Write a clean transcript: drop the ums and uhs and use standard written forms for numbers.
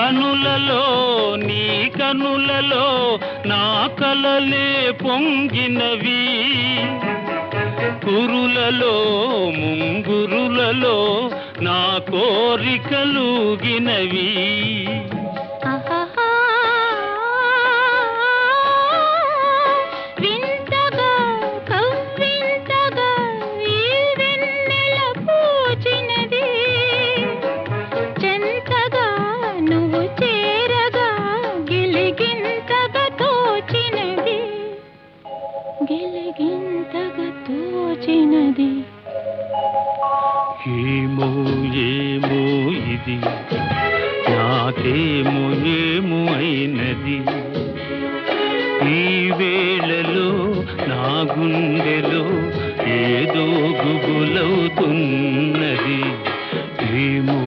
కనులలో నీ కనులలో నా కలలే పొంగినవి, కురులలో ముంగురులలో నా కోరికలుగినవి. ఏమో ఏమో ఇది నాకేమో ఏమో అయినది, ఈ వేళలో నా గుండె